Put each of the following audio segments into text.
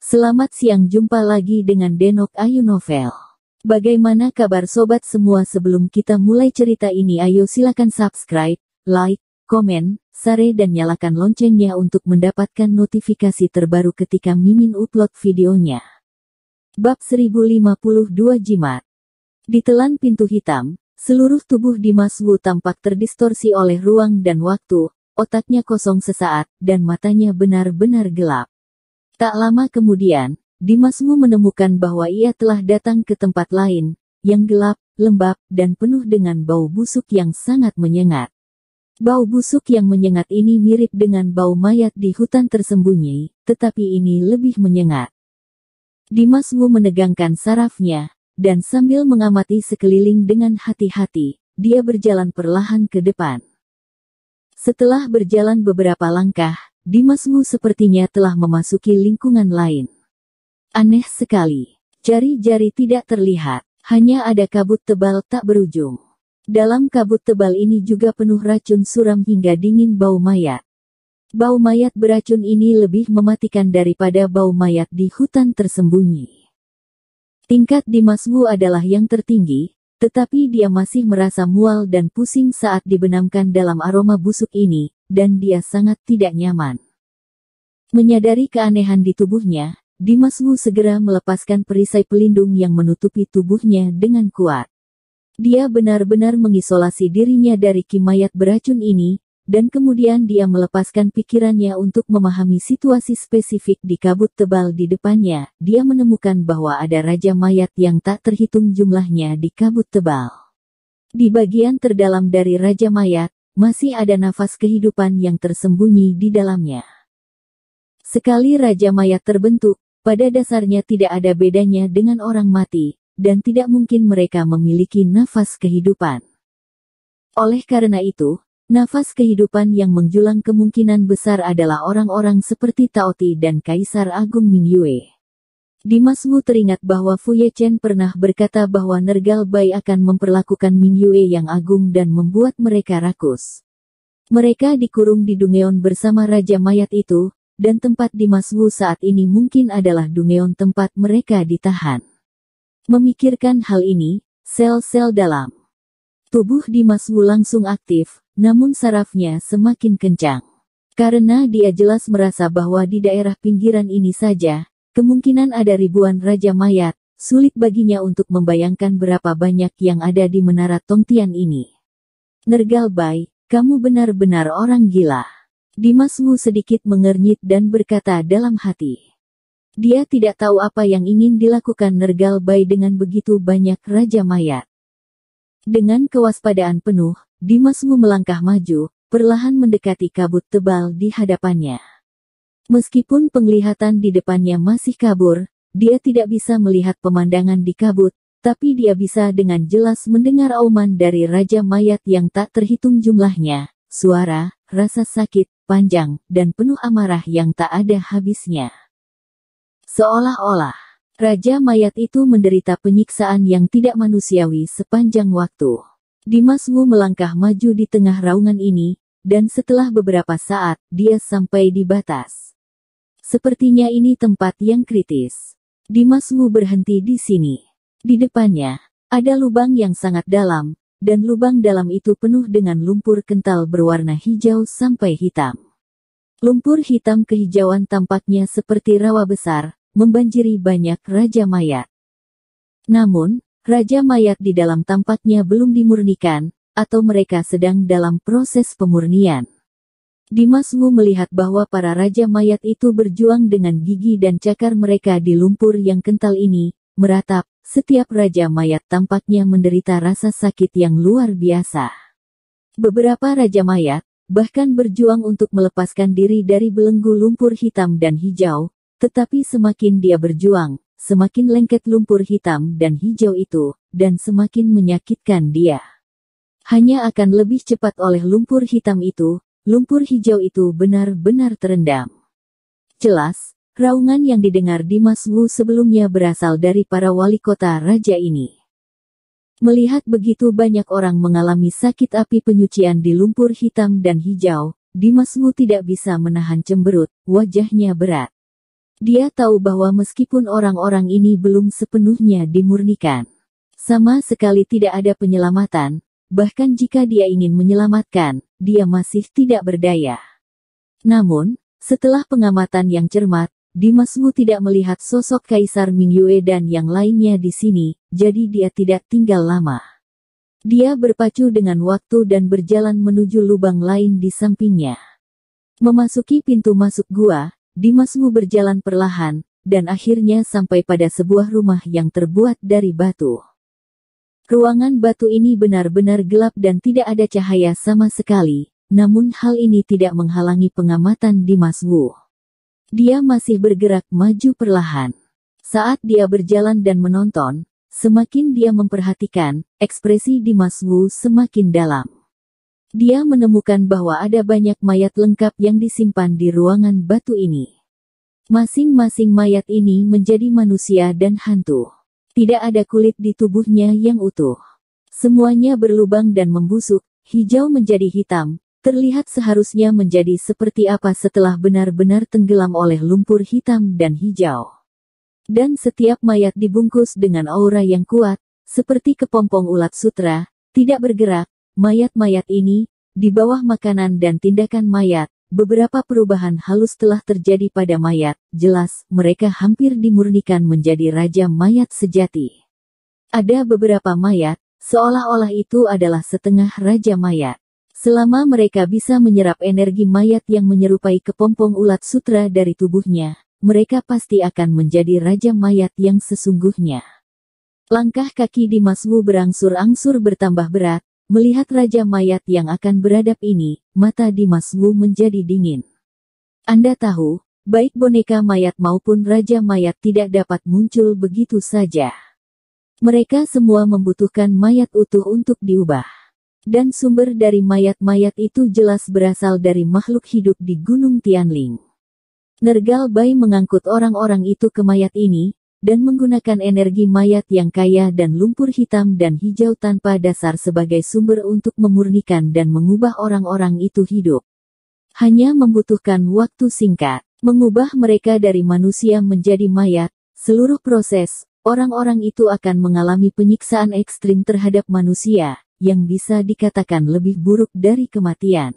Selamat siang, jumpa lagi dengan Denok Ayu Novel. Bagaimana kabar sobat semua? Sebelum kita mulai cerita ini, ayo silakan subscribe, like, komen, share dan nyalakan loncengnya untuk mendapatkan notifikasi terbaru ketika Mimin upload videonya. Bab 1052 Jimat. Ditelan pintu hitam, seluruh tubuh Dimas Wu tampak terdistorsi oleh ruang dan waktu, otaknya kosong sesaat, dan matanya benar-benar gelap. Tak lama kemudian, Dimas Wu menemukan bahwa ia telah datang ke tempat lain, yang gelap, lembab, dan penuh dengan bau busuk yang sangat menyengat. Bau busuk yang menyengat ini mirip dengan bau mayat di hutan tersembunyi, tetapi ini lebih menyengat. Dimas Wu menegangkan sarafnya, dan sambil mengamati sekeliling dengan hati-hati, dia berjalan perlahan ke depan. Setelah berjalan beberapa langkah, Dimas Wu sepertinya telah memasuki lingkungan lain. Aneh sekali. Jari-jari tidak terlihat, hanya ada kabut tebal tak berujung. Dalam kabut tebal ini juga penuh racun suram hingga dingin bau mayat. Bau mayat beracun ini lebih mematikan daripada bau mayat di hutan tersembunyi. Tingkat Dimas Wu adalah yang tertinggi, tetapi dia masih merasa mual dan pusing saat dibenamkan dalam aroma busuk ini, dan dia sangat tidak nyaman. Menyadari keanehan di tubuhnya, Dimas Wu segera melepaskan perisai pelindung yang menutupi tubuhnya dengan kuat. Dia benar-benar mengisolasi dirinya dari kimayat beracun ini, dan kemudian dia melepaskan pikirannya untuk memahami situasi spesifik di kabut tebal di depannya. Dia menemukan bahwa ada raja mayat yang tak terhitung jumlahnya di kabut tebal. Di bagian terdalam dari raja mayat, masih ada nafas kehidupan yang tersembunyi di dalamnya. Sekali raja mayat terbentuk, pada dasarnya tidak ada bedanya dengan orang mati, dan tidak mungkin mereka memiliki nafas kehidupan. Oleh karena itu, nafas kehidupan yang menjulang kemungkinan besar adalah orang-orang seperti Tao Ti dan Kaisar Agung Mingyue. Dimas Wu teringat bahwa Fu Yechen pernah berkata bahwa Nergal Bai akan memperlakukan Mingyue yang agung dan membuat mereka rakus. Mereka dikurung di Dungeon bersama Raja Mayat itu, dan tempat Dimas Wu saat ini mungkin adalah Dungeon tempat mereka ditahan. Memikirkan hal ini, sel-sel dalam tubuh Dimas Wu langsung aktif, namun sarafnya semakin kencang. Karena dia jelas merasa bahwa di daerah pinggiran ini saja, kemungkinan ada ribuan Raja Mayat, sulit baginya untuk membayangkan berapa banyak yang ada di Menara Tongtian ini. Nergal Bai, kamu benar-benar orang gila. Dimas Wu sedikit mengernyit dan berkata dalam hati. Dia tidak tahu apa yang ingin dilakukan Nergal Bai dengan begitu banyak Raja Mayat. Dengan kewaspadaan penuh, Dimas Wu melangkah maju, perlahan mendekati kabut tebal di hadapannya. Meskipun penglihatan di depannya masih kabur, dia tidak bisa melihat pemandangan di kabut, tapi dia bisa dengan jelas mendengar auman dari Raja Mayat yang tak terhitung jumlahnya, suara, rasa sakit, panjang, dan penuh amarah yang tak ada habisnya. Seolah-olah, Raja Mayat itu menderita penyiksaan yang tidak manusiawi sepanjang waktu. Dimas Wu melangkah maju di tengah raungan ini, dan setelah beberapa saat, dia sampai di batas. Sepertinya ini tempat yang kritis. Dimas Wu berhenti di sini. Di depannya, ada lubang yang sangat dalam, dan lubang dalam itu penuh dengan lumpur kental berwarna hijau sampai hitam. Lumpur hitam kehijauan tampaknya seperti rawa besar, membanjiri banyak Raja Mayat. Namun, Raja Mayat di dalam tampaknya belum dimurnikan, atau mereka sedang dalam proses pemurnian. Dimas Wu melihat bahwa para Raja Mayat itu berjuang dengan gigi dan cakar mereka di lumpur yang kental ini, meratap. Setiap Raja Mayat tampaknya menderita rasa sakit yang luar biasa. Beberapa Raja Mayat, bahkan berjuang untuk melepaskan diri dari belenggu lumpur hitam dan hijau, tetapi semakin dia berjuang, semakin lengket lumpur hitam dan hijau itu, dan semakin menyakitkan dia. Hanya akan lebih cepat oleh lumpur hitam itu, lumpur hijau itu benar-benar terendam. Jelas, raungan yang didengar Dimas Wu sebelumnya berasal dari para wali kota raja ini. Melihat begitu banyak orang mengalami sakit api penyucian di lumpur hitam dan hijau, Dimas Wu tidak bisa menahan cemberut, wajahnya berat. Dia tahu bahwa meskipun orang-orang ini belum sepenuhnya dimurnikan, sama sekali tidak ada penyelamatan, bahkan jika dia ingin menyelamatkan, dia masih tidak berdaya. Namun, setelah pengamatan yang cermat, Dimas Wu tidak melihat sosok Kaisar Mingyue dan yang lainnya di sini, jadi dia tidak tinggal lama. Dia berpacu dengan waktu dan berjalan menuju lubang lain di sampingnya. Memasuki pintu masuk gua, Dimas Wu berjalan perlahan, dan akhirnya sampai pada sebuah rumah yang terbuat dari batu. Ruangan batu ini benar-benar gelap dan tidak ada cahaya sama sekali, namun hal ini tidak menghalangi pengamatan Dimas Wu. Dia masih bergerak maju perlahan. Saat dia berjalan dan menonton, semakin dia memperhatikan, ekspresi Dimas Wu semakin dalam. Dia menemukan bahwa ada banyak mayat lengkap yang disimpan di ruangan batu ini. Masing-masing mayat ini menjadi manusia dan hantu. Tidak ada kulit di tubuhnya yang utuh. Semuanya berlubang dan membusuk, hijau menjadi hitam, terlihat seharusnya menjadi seperti apa setelah benar-benar tenggelam oleh lumpur hitam dan hijau. Dan setiap mayat dibungkus dengan aura yang kuat, seperti kepompong ulat sutra, tidak bergerak. Mayat-mayat ini, di bawah makanan dan tindakan mayat, beberapa perubahan halus telah terjadi pada mayat, jelas, mereka hampir dimurnikan menjadi raja mayat sejati. Ada beberapa mayat, seolah-olah itu adalah setengah raja mayat. Selama mereka bisa menyerap energi mayat yang menyerupai kepompong ulat sutra dari tubuhnya, mereka pasti akan menjadi raja mayat yang sesungguhnya. Langkah kaki Dimas Wu berangsur-angsur bertambah berat. Melihat raja mayat yang akan beradab ini, mata Dimas Wu menjadi dingin. Anda tahu, baik boneka mayat maupun raja mayat tidak dapat muncul begitu saja. Mereka semua membutuhkan mayat utuh untuk diubah. Dan sumber dari mayat-mayat itu jelas berasal dari makhluk hidup di Gunung Tianling. Nergal Bai mengangkut orang-orang itu ke mayat ini, dan menggunakan energi mayat yang kaya dan lumpur hitam dan hijau tanpa dasar sebagai sumber untuk memurnikan dan mengubah orang-orang itu hidup. Hanya membutuhkan waktu singkat, mengubah mereka dari manusia menjadi mayat. Seluruh proses, orang-orang itu akan mengalami penyiksaan ekstrim terhadap manusia, yang bisa dikatakan lebih buruk dari kematian.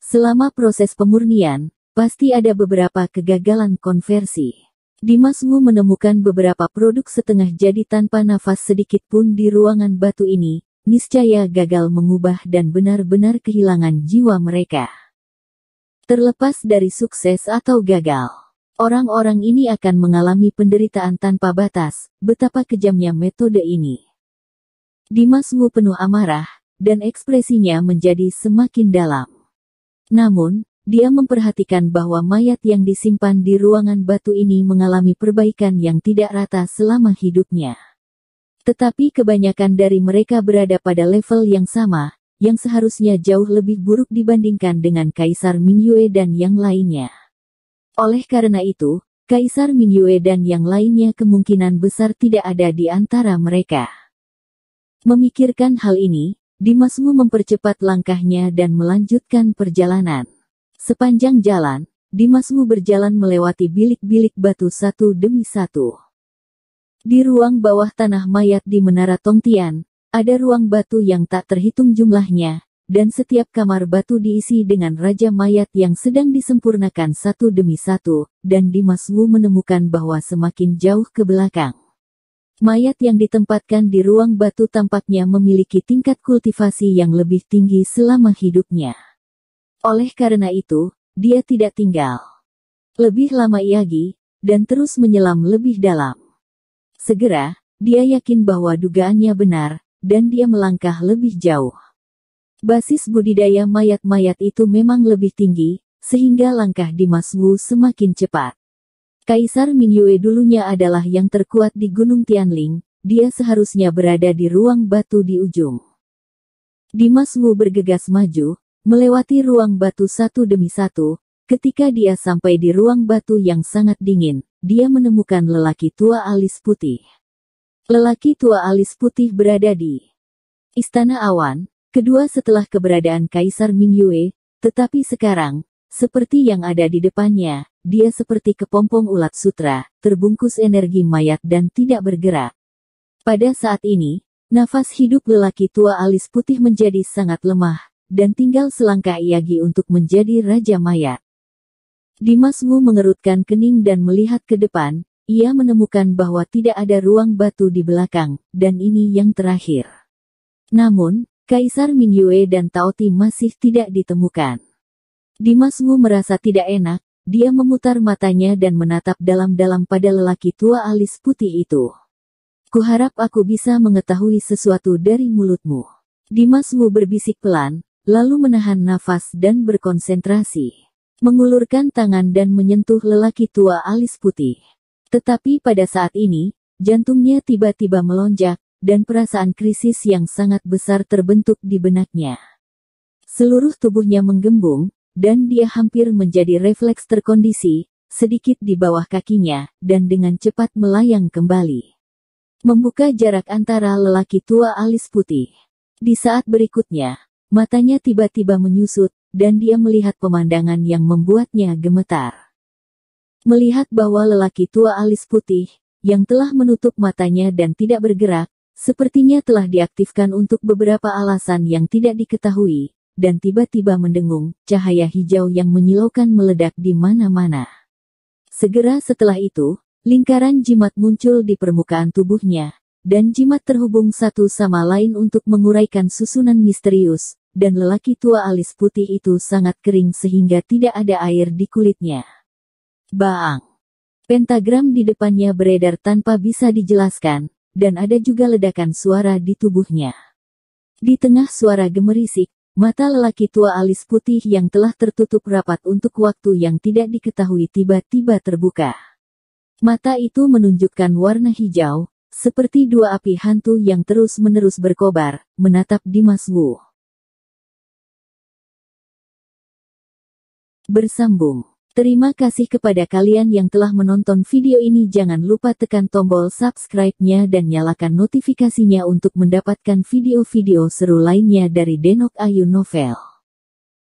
Selama proses pemurnian, pasti ada beberapa kegagalan konversi. Dimas Wu menemukan beberapa produk setengah jadi tanpa nafas sedikit pun di ruangan batu ini, niscaya gagal mengubah dan benar-benar kehilangan jiwa mereka. Terlepas dari sukses atau gagal, orang-orang ini akan mengalami penderitaan tanpa batas, betapa kejamnya metode ini. Dimas Wu penuh amarah, dan ekspresinya menjadi semakin dalam. Namun, dia memperhatikan bahwa mayat yang disimpan di ruangan batu ini mengalami perbaikan yang tidak rata selama hidupnya. Tetapi kebanyakan dari mereka berada pada level yang sama, yang seharusnya jauh lebih buruk dibandingkan dengan Kaisar Mingyue dan yang lainnya. Oleh karena itu, Kaisar Mingyue dan yang lainnya kemungkinan besar tidak ada di antara mereka. Memikirkan hal ini, Dimas Wu mempercepat langkahnya dan melanjutkan perjalanan. Sepanjang jalan, Dimas Wu berjalan melewati bilik-bilik batu satu demi satu. Di ruang bawah tanah mayat di Menara Tongtian, ada ruang batu yang tak terhitung jumlahnya, dan setiap kamar batu diisi dengan raja mayat yang sedang disempurnakan satu demi satu, dan Dimas Wu menemukan bahwa semakin jauh ke belakang, mayat yang ditempatkan di ruang batu tampaknya memiliki tingkat kultivasi yang lebih tinggi selama hidupnya. Oleh karena itu, dia tidak tinggal lebih lama lagi, dan terus menyelam lebih dalam. Segera, dia yakin bahwa dugaannya benar, dan dia melangkah lebih jauh. Basis budidaya mayat-mayat itu memang lebih tinggi, sehingga langkah Dimas Wu semakin cepat. Kaisar Mingyue dulunya adalah yang terkuat di Gunung Tianling, dia seharusnya berada di ruang batu di ujung. Dimas Wu bergegas maju, melewati ruang batu satu demi satu. Ketika dia sampai di ruang batu yang sangat dingin, dia menemukan lelaki tua alis putih. Lelaki tua alis putih berada di Istana Awan, kedua setelah keberadaan Kaisar Mingyue, tetapi sekarang, seperti yang ada di depannya, dia seperti kepompong ulat sutra, terbungkus energi mayat dan tidak bergerak. Pada saat ini, nafas hidup lelaki tua alis putih menjadi sangat lemah, dan tinggal selangkah lagi untuk menjadi raja mayat. Dimas Wu mengerutkan kening dan melihat ke depan, ia menemukan bahwa tidak ada ruang batu di belakang, dan ini yang terakhir. Namun, Kaisar Mingyue dan Taoti masih tidak ditemukan. Dimas Wu merasa tidak enak, dia memutar matanya dan menatap dalam-dalam pada lelaki tua alis putih itu. Kuharap aku bisa mengetahui sesuatu dari mulutmu. Dimas Wu berbisik pelan, lalu menahan nafas dan berkonsentrasi. Mengulurkan tangan dan menyentuh lelaki tua alis putih. Tetapi pada saat ini, jantungnya tiba-tiba melonjak, dan perasaan krisis yang sangat besar terbentuk di benaknya. Seluruh tubuhnya menggembung, dan dia hampir menjadi refleks terkondisi, sedikit di bawah kakinya, dan dengan cepat melayang kembali. Membuka jarak antara lelaki tua alis putih. Di saat berikutnya, matanya tiba-tiba menyusut, dan dia melihat pemandangan yang membuatnya gemetar. Melihat bahwa lelaki tua alis putih, yang telah menutup matanya dan tidak bergerak, sepertinya telah diaktifkan untuk beberapa alasan yang tidak diketahui, dan tiba-tiba mendengung, cahaya hijau yang menyilaukan meledak di mana-mana. Segera setelah itu, lingkaran jimat muncul di permukaan tubuhnya, dan jimat terhubung satu sama lain untuk menguraikan susunan misterius, dan lelaki tua alis putih itu sangat kering sehingga tidak ada air di kulitnya. Baang. Pentagram di depannya beredar tanpa bisa dijelaskan, dan ada juga ledakan suara di tubuhnya. Di tengah suara gemerisik, mata lelaki tua alis putih yang telah tertutup rapat untuk waktu yang tidak diketahui tiba-tiba terbuka. Mata itu menunjukkan warna hijau, seperti dua api hantu yang terus-menerus berkobar, menatap Dimas Wu. Bersambung. Terima kasih kepada kalian yang telah menonton video ini. Jangan lupa tekan tombol subscribe-nya dan nyalakan notifikasinya untuk mendapatkan video-video seru lainnya dari Denok Ayu Novel.